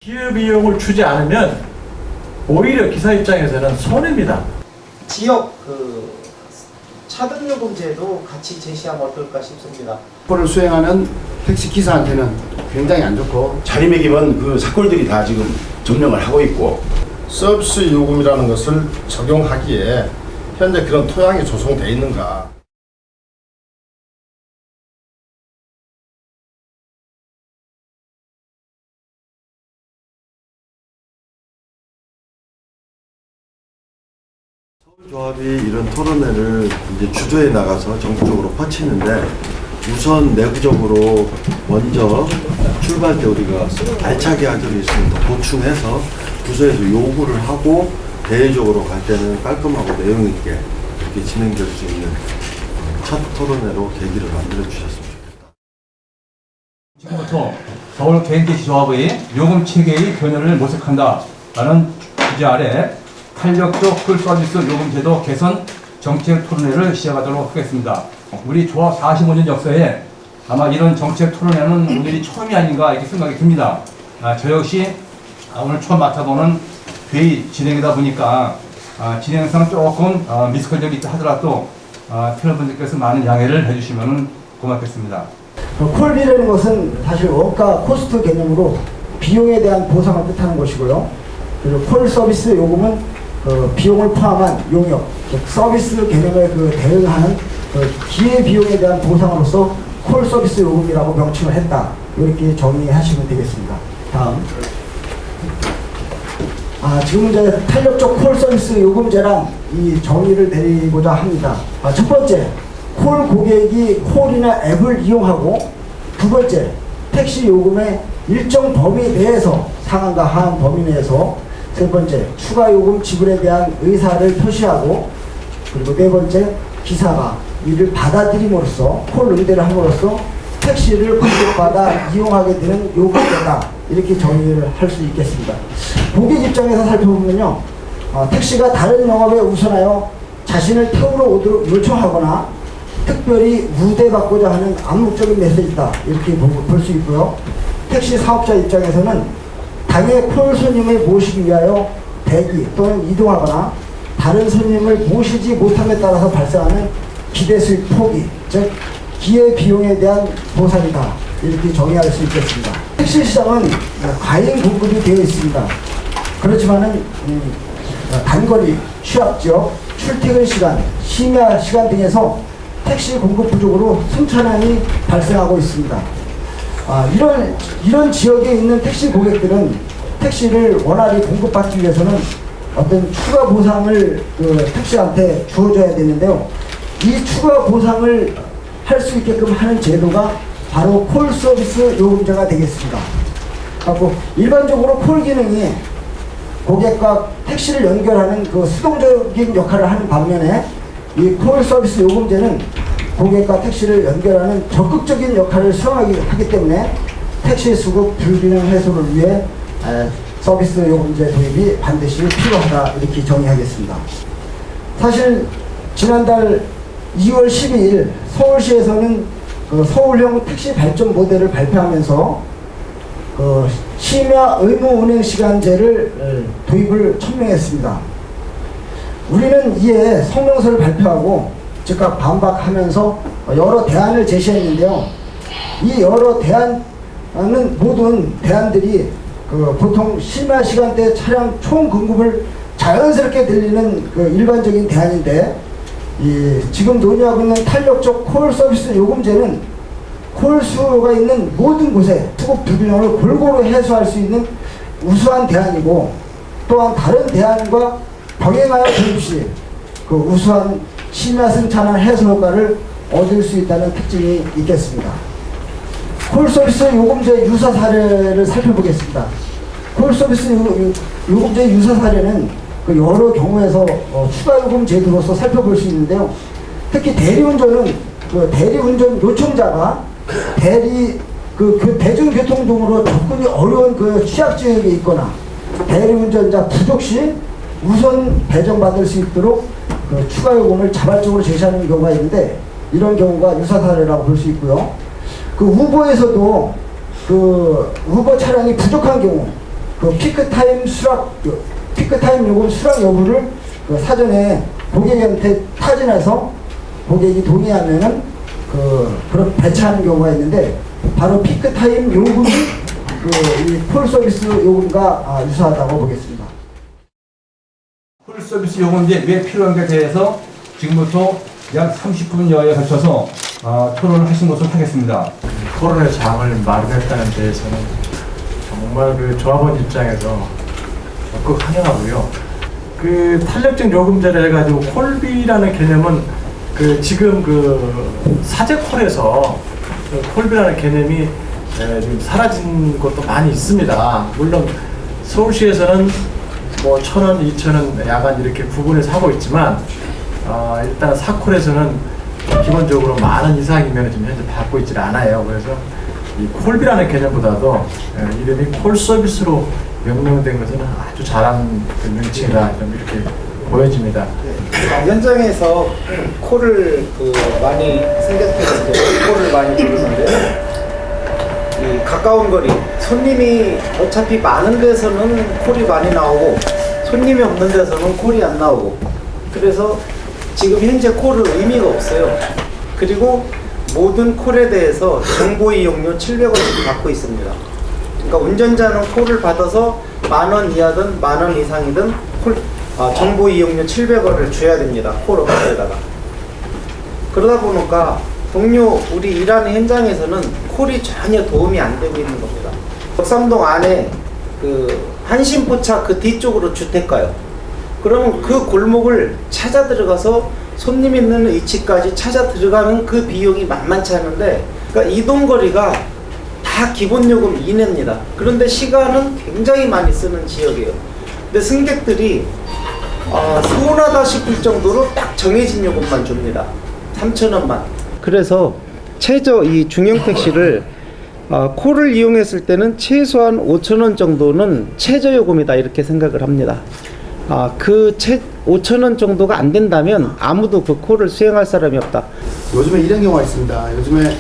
기회비용을 주지 않으면 오히려 기사 입장에서는 손해입니다. 지역 차등요금제도 같이 제시하면 어떨까 싶습니다. 를 수행하는 택시 기사한테는 굉장히 안 좋고, 자리매김은 그 사골들이 다 지금 점령을 하고 있고, 서비스 요금이라는 것을 적용하기에 현재 그런 토양이 조성되어 있는가. 조합이 이런 토론회를 이제 주도해 나가서 전국적으로 펼치는데, 우선 내부적으로 먼저 출발 때 우리가 알차게 하기로 했습니다. 보충해서 부서에서 요구를 하고 대외적으로 갈 때는 깔끔하고 내용 있게 이렇게 진행될 수 있는 첫 토론회로 계기를 만들어 주셨으면 좋겠다. 지금부터 서울 개인택시 조합의 요금 체계의 변화를 모색한다라는 주제 아래 탄력적 풀 서비스 요금제도 개선 정책 토론회를 시작하도록 하겠습니다. 우리 조합 45년 역사에 아마 이런 정책 토론회는 오늘이 처음이 아닌가 이렇게 생각이 듭니다. 저 역시 오늘 처음 맡아보는 회의 진행이다 보니까 진행상 조금 미스컬적이 있다 하더라도 패널분들께서 많은 양해를 해주시면 고맙겠습니다. 콜비라는 것은 사실 원가 코스트 개념으로 비용에 대한 보상을 뜻하는 것이고요. 그리고 콜 서비스 요금은 비용을 포함한 용역, 서비스 개념에 대응하는 기회 비용에 대한 보상으로서 콜 서비스 요금이라고 명칭을 했다. 이렇게 정의하시면 되겠습니다. 다음. 지금 이제 탄력적 콜 서비스 요금제랑 이 정의를 내리고자 합니다. 첫 번째, 콜 고객이 콜이나 앱을 이용하고, 두 번째, 택시 요금의 일정 범위 내에서, 상한과 하한 범위 내에서, 세 번째, 추가 요금 지불에 대한 의사를 표시하고, 그리고 네 번째, 기사가 이를 받아들임으로써, 콜 응대를 함으로써 택시를 공급받아 이용하게 되는 요금제다. 이렇게 정의를 할 수 있겠습니다. 고객 입장에서 살펴보면요, 택시가 다른 영업에 우선하여 자신을 태우러 오도록 요청하거나 특별히 우대받고자 하는 암묵적인 메시지다. 이렇게 볼 수 있고요. 택시 사업자 입장에서는 당해 콜 손님을 모시기 위하여 대기 또는 이동하거나 다른 손님을 모시지 못함에 따라서 발생하는 기대 수익 포기, 즉 기회 비용에 대한 보상이다. 이렇게 정의할 수 있겠습니다. 택시 시장은 과잉 공급이 되어 있습니다. 그렇지만은 단거리, 취약지역, 출퇴근 시간, 심야 시간 등에서 택시 공급 부족으로 승천함이 발생하고 있습니다. 이런 지역에 있는 택시 고객들은 택시를 원활히 공급받기 위해서는 어떤 추가 보상을 택시한테 주어줘야 되는데요. 이 추가 보상을 할 수 있게끔 하는 제도가 바로 콜 서비스 요금제가 되겠습니다. 그리고 일반적으로 콜 기능이 고객과 택시를 연결하는 수동적인 역할을 하는 반면에, 이 콜 서비스 요금제는 고객과 택시를 연결하는 적극적인 역할을 수행하기 때문에 택시 수급 불균형 해소를 위해 서비스 요금제 도입이 반드시 필요하다. 이렇게 정의하겠습니다. 사실 지난달 2월 12일 서울시에서는 서울형 택시 발전 모델을 발표하면서 심야 의무 운행 시간제를 도입을 천명했습니다. 우리는 이에 성명서를 발표하고 즉각 반박하면서 여러 대안을 제시했는데요. 이 여러 대안은 모든 대안들이 보통 심야 시간대 차량 총 공급을 자연스럽게 늘리는 일반적인 대안인데, 지금 논의하고 있는 탄력적 콜 서비스 요금제는 콜 수요가 있는 모든 곳에 수급 불균형을 골고루 해소할 수 있는 우수한 대안이고, 또한 다른 대안과 병행하여 도입 시 우수한 심야 승차난 해소 효과를 얻을 수 있다는 특징이 있겠습니다. 콜 서비스 요금제 유사 사례를 살펴보겠습니다. 콜 서비스 요금제 유사 사례는 여러 경우에서 추가 요금 제도로서 살펴볼 수 있는데요. 특히 대리운전은 대리운전 요청자가 대중교통 등으로 접근이 어려운 취약지역에 있거나 대리운전자 부족 시 우선 배정받을 수 있도록 추가 요금을 자발적으로 제시하는 경우가 있는데, 이런 경우가 유사 사례라고 볼 수 있고요. 우버에서도 우버 차량이 부족한 경우, 그 피크타임 요금 수락 여부를 그 사전에 고객한테 타진해서 고객이 동의하면은 그런 배차하는 경우가 있는데, 바로 피크타임 요금이 이 콜 서비스 요금과 유사하다고 보겠습니다. 콜 서비스 요금제 왜 필요한가에 대해서 지금부터 약 30분여에 걸쳐서 토론을 하신 것으로 하겠습니다. 토론의 장을 마련했다는 데에서는 정말 그 조합원 입장에서 적극 환영하고요. 그 탄력적 요금제를 해가지고 콜비라는 개념은 그 지금 그 사제콜에서 그 콜비라는 개념이 지금 사라진 것도 많이 있습니다. 물론 서울시에서는 뭐 1,000원, 2,000원 야간 이렇게 구분해서 하고 있지만 일단 사콜에서는 기본적으로 10,000원 이상이면 지금 현재 받고 있질 않아요. 그래서 이 콜비라는 개념보다도 이름이 콜 서비스로 명명된 것은 아주 잘한 그 명칭이다, 좀 이렇게 보여집니다. 현장에서 콜을 많이 승객들은 콜을 많이 부르는데, 이 가까운 거리 손님이 어차피 많은 데서는 콜이 많이 나오고 손님이 없는 데서는 콜이 안 나오고, 그래서 지금 현재 콜은 의미가 없어요. 그리고 모든 콜에 대해서 정보 이용료 700원씩 받고 있습니다. 그러니까 운전자는 콜을 받아서 10,000원 이하든 10,000원 이상이든 정보 이용료 700원을 줘야 됩니다. 콜 업체에다가. 그러다 보니까 동료 우리 일하는 현장에서는 콜이 전혀 도움이 안 되고 있는 겁니다. 덕삼동 안에 그 한신포차 그 뒤쪽으로 주택가요. 그러면 그 골목을 찾아 들어가서 손님 있는 위치까지 찾아 들어가는 그 비용이 만만치 않은데, 그러니까 이동거리가 다 기본요금 이내입니다. 그런데 시간은 굉장히 많이 쓰는 지역이에요. 근데 승객들이 서운하다 싶을 정도로 딱 정해진 요금만 줍니다. 3,000원만. 그래서 이 중형 택시를 콜을 이용했을 때는 최소한 5,000원 정도는 최저 요금이다, 이렇게 생각을 합니다. 5,000원 정도가 안 된다면 아무도 그 콜을 수행할 사람이 없다. 요즘에 이런 경우가 있습니다. 요즘에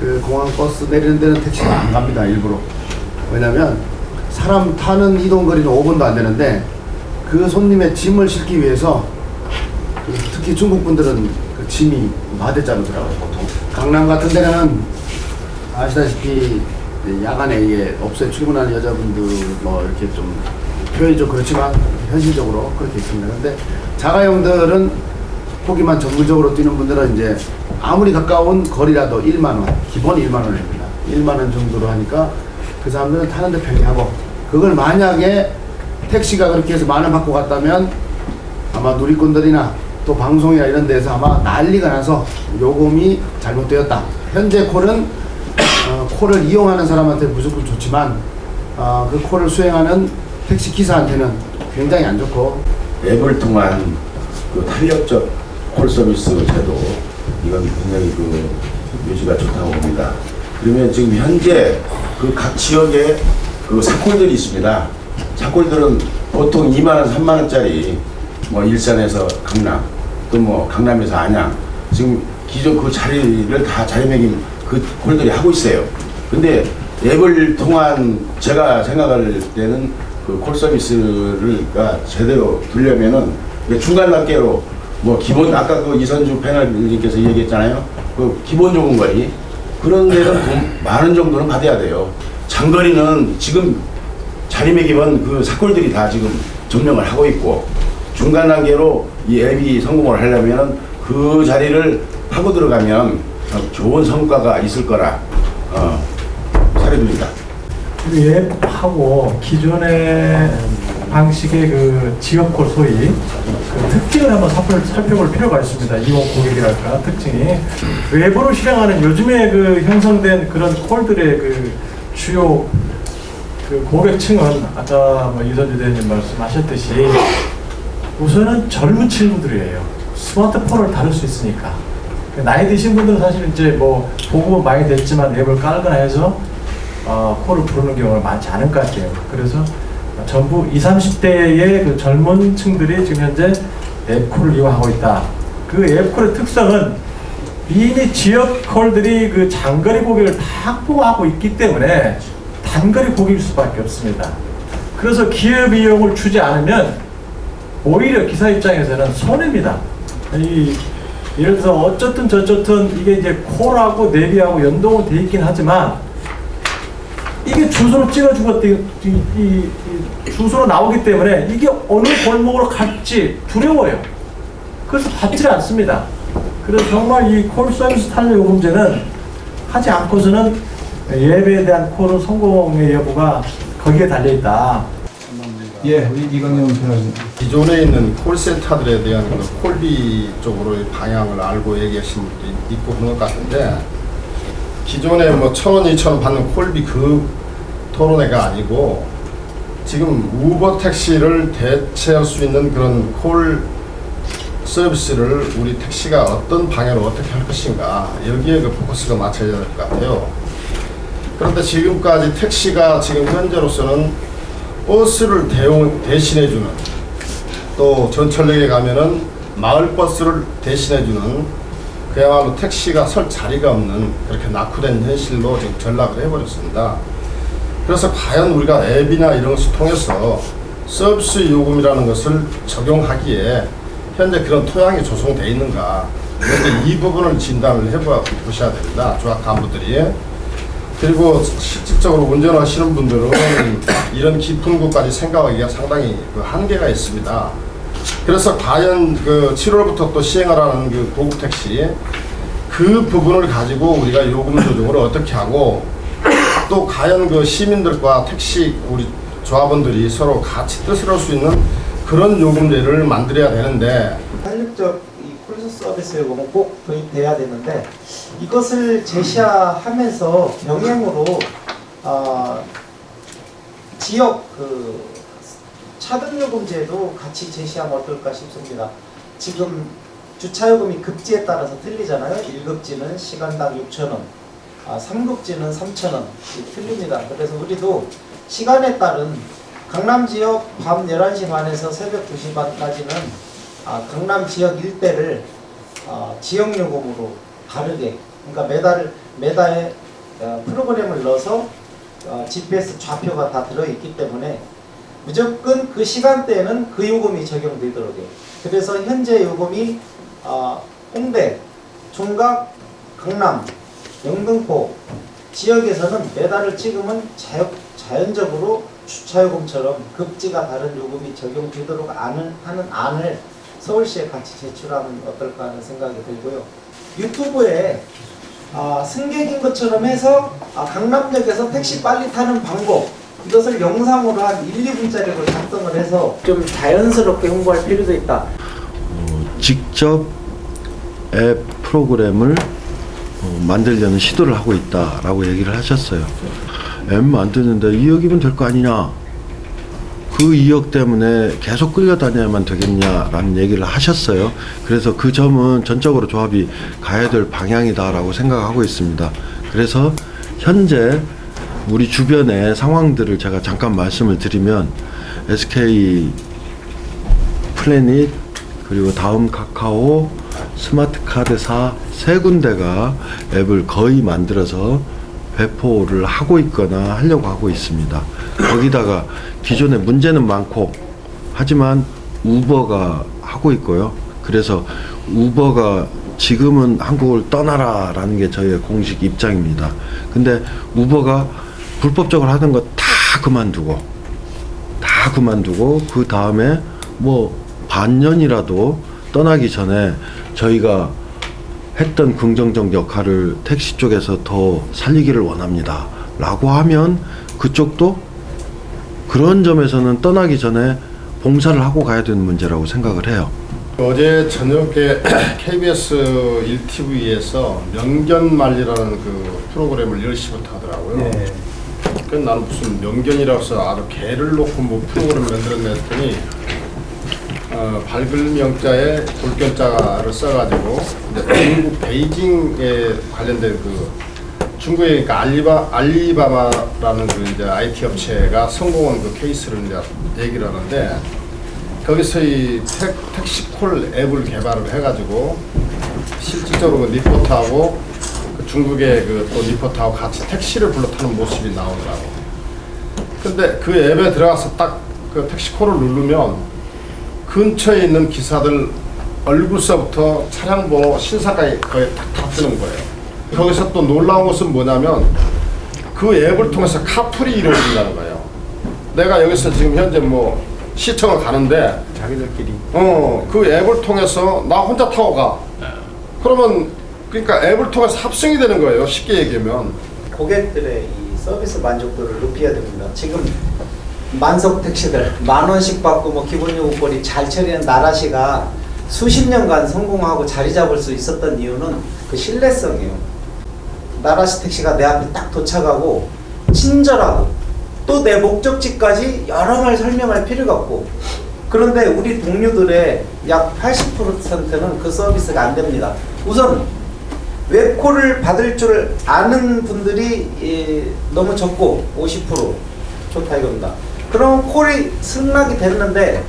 그 공항 버스 내리는 데는 택시가 안 갑니다, 일부러. 왜냐면 사람 타는 이동 거리는 5분도 안 되는데, 그 손님의 짐을 싣기 위해서 특히 중국 분들은 그 짐이 마대자루더라고요, 보통. 강남 같은 데는 아시다시피 야간에 이게 업소에 출근하는 여자분들 뭐 이렇게 좀 표현이 좀 그렇지만 현실적으로 그렇게 있습니다. 근데 자가용들은 거기만 전문적으로 뛰는 분들은 이제 아무리 가까운 거리라도 1만 원, 기본 1만 원입니다. 1만 원 정도로 하니까 그 사람들은 타는데 편리하고, 그걸 만약에 택시가 그렇게 해서 10,000원 받고 갔다면 아마 누리꾼들이나 또 방송이나 이런 데서 아마 난리가 나서 요금이 잘못되었다. 현재 콜은 콜을 이용하는 사람한테 무조건 좋지만 그 콜을 수행하는 택시 기사한테는 굉장히 안 좋고, 앱을 통한 그 탄력적 콜 서비스 제도, 이건 굉장히 그 유지가 좋다고 봅니다. 그러면 지금 현재 그 각 지역에 그 사콜들이 있습니다. 사콜들은 보통 2만 원, 3만 원짜리, 뭐 일산에서 강남, 또 뭐 강남에서 안양, 지금 기존 그 자리를 다 자리매김 그 콜들이 하고 있어요. 근데 앱을 통한, 제가 생각할 때는 그 콜 서비스가 제대로 두려면은 중간 단계로 뭐 기본, 아까 그 이선주 패널님께서 얘기했잖아요. 그 기본 요금 거리 그런 데는 돈 10,000원 정도는 받아야 돼요. 장거리는 지금 자리매김은 그 사콜들이 다 지금 점령을 하고 있고, 중간 단계로 이 앱이 성공을 하려면은 그 자리를 파고 들어가면 좋은 성과가 있을 거라 사례들이다. 그 앱하고 기존의 방식의 그 지역콜 소위 그 특징을 한번 살펴볼 필요가 있습니다. 이용 고객이랄까 특징이 그 앱으로 실행하는 요즘에 그 형성된 그런 콜들의 그 주요 그 고객층은 아까 뭐 이선주 대표님 말씀하셨듯이 우선은 젊은 친구들이에요. 스마트폰을 다룰 수 있으니까. 나이 드신 분들은 사실 이제 뭐 보고 많이 됐지만 앱을 깔거나 해서 콜을 부르는 경우가 많지 않을 것 같아요. 그래서 전부 20, 30대의 그 젊은 층들이 지금 현재 앱콜을 이용하고 있다. 그 앱콜의 특성은 이미 지역 콜들이 그 장거리 고객을 다 확보하고 있기 때문에 단거리 고객일 수밖에 없습니다. 그래서 기회비용을 주지 않으면 오히려 기사 입장에서는 손해입니다. 예를 들어서 어쨌든 저쨌든 이게 이제 콜하고 내비하고 연동은 돼 있긴 하지만 이게 주소로 찍어주고 이 주소로 나오기 때문에 이게 어느 골목으로 갈지 두려워요. 그래서 받지 않습니다. 그래서 정말 이 콜 서비스 탄력 요금제는 하지 않고서는 예배에 대한 콜은 성공의 여부가 거기에 달려있다. 예, 우리 이건영 변호사님. 기존에 있는 콜센터들에 대한 그 콜비 쪽으로 방향을 알고 얘기하신 분도 있고 그런 것 같은데, 기존에 뭐 1,000원, 2,000원 받는 콜비 그 토론회가 아니고 지금 우버 택시를 대체할 수 있는 그런 콜 서비스를 우리 택시가 어떤 방향으로 어떻게 할 것인가, 여기에 그 포커스가 맞춰야 될 것 같아요. 그런데 지금까지 택시가 지금 현재로서는 버스를 대신해주는, 또 전철역에 가면은 마을 버스를 대신해주는, 그야말로 택시가 설 자리가 없는 그렇게 낙후된 현실로 지금 전락을 해버렸습니다. 그래서 과연 우리가 앱이나 이런 것을 통해서 서비스 요금이라는 것을 적용하기에 현재 그런 토양이 조성되어 있는가, 이 부분을 진단을 해보셔야 됩니다. 조합 간부들이. 그리고 실질적으로 운전하시는 분들은 이런 깊은 곳까지 생각하기가 상당히 그 한계가 있습니다. 그래서 과연 그 7월부터 또 시행하라는 그 고급 택시, 그 부분을 가지고 우리가 요금 조정을 어떻게 하고, 또 과연 그 시민들과 택시 우리 조합원들이 서로 같이 뜻을 할 수 있는 그런 요금제를 만들어야 되는데, 탄력적 이 콜 서비스 요금은 꼭 도입돼야 되는데, 이것을 제시하면서 병행으로 지역 그 차등 요금제도 같이 제시하면 어떨까 싶습니다. 지금 주차 요금이 급지에 따라서 틀리잖아요. 1급지는 시간당 6,000원, 3급지는 3,000원 틀립니다. 그래서 우리도 시간에 따른 강남 지역 밤 11시 반에서 새벽 2시 반까지는 강남 지역 일대를 지역 요금으로 다르게, 그러니까 매달에 프로그램을 넣어서 GPS 좌표가 다 들어있기 때문에 무조건 그 시간대에는 그 요금이 적용되더라고요. 그래서 현재 요금이 홍대, 총각, 강남, 영등포 지역에서는 매달을 찍으면 자연적으로 주차요금처럼 급지가 다른 요금이 적용되도록 하는 안을 서울시에 같이 제출하면 어떨까 하는 생각이 들고요. 유튜브에 승객인 것처럼 해서 강남역에서 택시 빨리 타는 방법, 이것을 영상으로 한 1, 2분짜리로 작성을 해서 좀 자연스럽게 홍보할 필요도 있다. 직접 앱 프로그램을 만들려는 시도를 하고 있다라고 얘기를 하셨어요. 앱 만드는데 2억이면 될 거 아니냐, 그 2억 때문에 계속 끌려다녀야만 되겠냐라는 얘기를 하셨어요. 그래서 그 점은 전적으로 조합이 가야 될 방향이다라고 생각하고 있습니다. 그래서 현재 우리 주변의 상황들을 제가 잠깐 말씀을 드리면, SK 플래닛, 그리고 다음 카카오, 스마트카드사 세 군데가 앱을 거의 만들어서 배포를 하고 있거나 하려고 하고 있습니다. 거기다가 기존에 문제는 많고, 하지만 우버가 하고 있고요. 그래서 우버가 지금은 한국을 떠나라라는 게 저희의 공식 입장입니다. 근데 우버가 불법적으로 하는 거 다 그만두고 그 다음에 뭐 반년이라도 떠나기 전에 저희가 했던 긍정적 역할을 택시 쪽에서 더 살리기를 원합니다 라고 하면, 그쪽도 그런 점에서는 떠나기 전에 봉사를 하고 가야 되는 문제라고 생각을 해요. 어제 저녁에 KBS 1TV에서 명견말리라는 그 프로그램을 10시부터 하더라고요. 네. 그래서 나는 무슨 명견이라고 해서 아주 개를 놓고 뭐 프로그램 만들어냈더니 밝을 명자에 돌견자를 써가지고 이제 중국 베이징에 관련된 그 중국의 그러니까 알리바바라는 그 이제 IT 업체가 성공한 그 케이스를 이제 얘기를 하는데, 거기서 이 택시콜 앱을 개발을 해가지고 실질적으로 그 리포트하고 그 중국의 그 또 리포트하고 같이 택시를 불러 타는 모습이 나오더라고. 근데 그 앱에 들어가서 딱 그 택시콜을 누르면 근처에 있는 기사들 얼굴서부터 차량 번호 신사까지 거의 다 뜨는 거예요. 거기서 또 놀라운 것은 뭐냐면 그 앱을 통해서 카풀이 이루어진다는 거예요. 내가 여기서 지금 현재 뭐 시청을 가는데 자기들끼리 그 앱을 통해서 나 혼자 타고 가. 그러면 그러니까 앱을 통해서 합성이 되는 거예요. 쉽게 얘기하면. 고객들의 이 서비스 만족도를 높여야 됩니다. 지금 만석 택시들 10,000원씩 받고 뭐 기본 요금거리 잘 처리한 나라시가 수십 년간 성공하고 자리 잡을 수 있었던 이유는 그 신뢰성이에요. 나라시 택시가 내 앞에 딱 도착하고 친절하고 또 내 목적지까지 여러 말 설명할 필요가 없고, 그런데 우리 동료들의 약 80%는 그 서비스가 안 됩니다. 우선 웹콜을 받을 줄 아는 분들이 너무 적고 50% 좋다 이겁니다. 그럼 콜이 승낙이 됐는데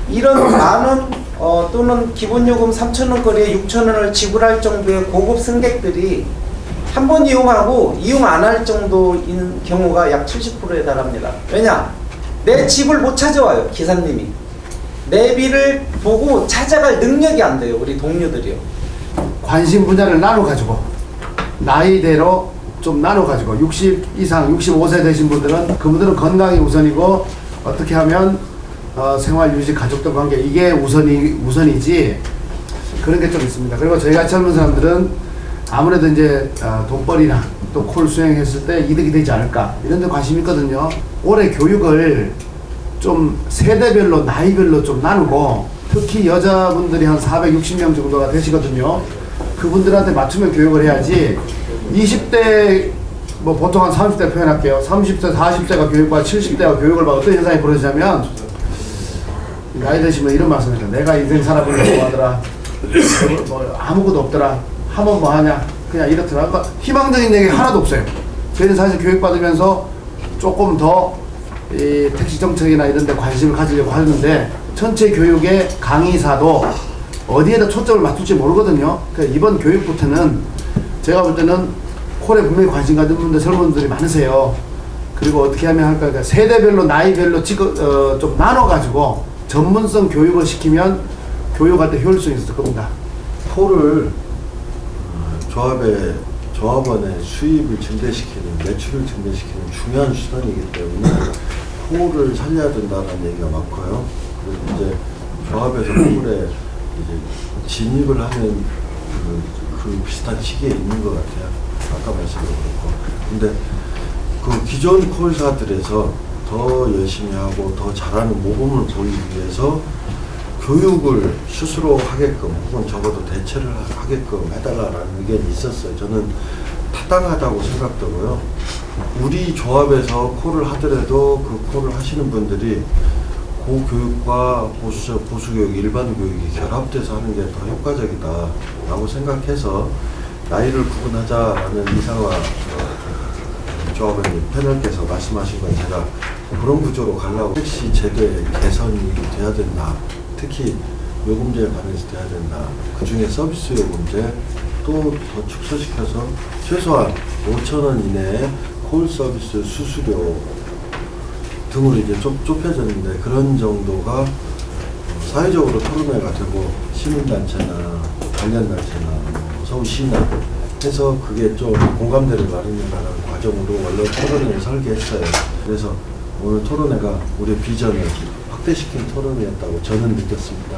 이런 10,000원 또는 기본요금 3,000원 거리에 6,000원을 지불할 정도의 고급 승객들이 한 번 이용하고 이용 안 할 정도인 경우가 약 70%에 달합니다. 왜냐? 내 집을 못 찾아와요, 기사님이. 내비를 보고 찾아갈 능력이 안 돼요, 우리 동료들이요. 관심 분야를 나눠가지고 나이대로 좀 나눠가지고 60 이상 65세 되신 분들은 그분들은 건강이 우선이고 어떻게 하면 생활 유지 가족들 관계 이게 우선이지 그런 게 좀 있습니다. 그리고 저희 같이 젊은 사람들은 아무래도 이제 돈벌이나 또 콜 수행했을 때 이득이 되지 않을까 이런 데 관심이 있거든요. 올해 교육을 좀 세대별로 나이별로 좀 나누고 특히 여자분들이 한 460명 정도가 되시거든요. 그분들한테 맞추면 교육을 해야지 20대 뭐 보통 한 30대 표현할게요. 30대 40대가 교육과 70대가 교육을 받고 어떤 현상이 벌어지냐면 나이 드시면 이런 말씀입니다. 내가 인생 살아보려고 뭐 하더라 뭐 아무것도 없더라 하면 뭐 하냐 그냥 이렇더라. 그러니까 희망적인 얘기 하나도 없어요. 저희는 사실 교육받으면서 조금 더 이 택시 정책이나 이런 데 관심을 가지려고 하는데 전체 교육의 강의사도 어디에다 초점을 맞출지 모르거든요. 그러니까 이번 교육부터는 제가 볼 때는 콜에 분명히 관심 가진 분들 젊은 분들이 많으세요. 그리고 어떻게 하면 할까? 그러니까 세대별로 나이별로 좀 나눠가지고 전문성 교육을 시키면 교육할 때 효율성이 있을 겁니다. 콜을 조합원의 수입을 증대시키는, 매출을 증대시키는 중요한 수단이기 때문에 콜을 살려야 된다는 얘기가 많고요. 그리고 이제 조합에서 콜에 이제 진입을 하는 그 비슷한 시기에 있는 것 같아요. 아까 말씀도 그렇고. 근데 그 기존 콜사들에서 더 열심히 하고 더 잘하는 모범을 보이기 위해서 교육을 스스로 하게끔 혹은 적어도 대체를 하게끔 해달라는 의견이 있었어요. 저는 타당하다고 생각되고요. 우리 조합에서 콜을 하더라도 그 콜을 하시는 분들이 고교육과 보수교육, 일반 교육이 결합돼서 하는 게 더 효과적이다 라고 생각해서 나이를 구분하자라는 이상화 조합원님 패널께서 말씀하신 건 제가 그런 구조로 가려고 택시 제도의 개선이 돼야 된다. 특히 요금제에 관해서 돼야 된다. 그 중에 서비스 요금제 또 더 축소시켜서 최소한 5,000원 이내에 콜 서비스 수수료 등으로 이제 좀 좁혀졌는데 그런 정도가 사회적으로 토론회가 되고 시민단체나 관련단체나 서울시나 해서 그게 좀 공감대를 마련해가는 과정으로 원래 토론회를 설계했어요. 그래서 오늘 토론회가 우리의 비전을 확대시킨 토론회였다고 저는 느꼈습니다.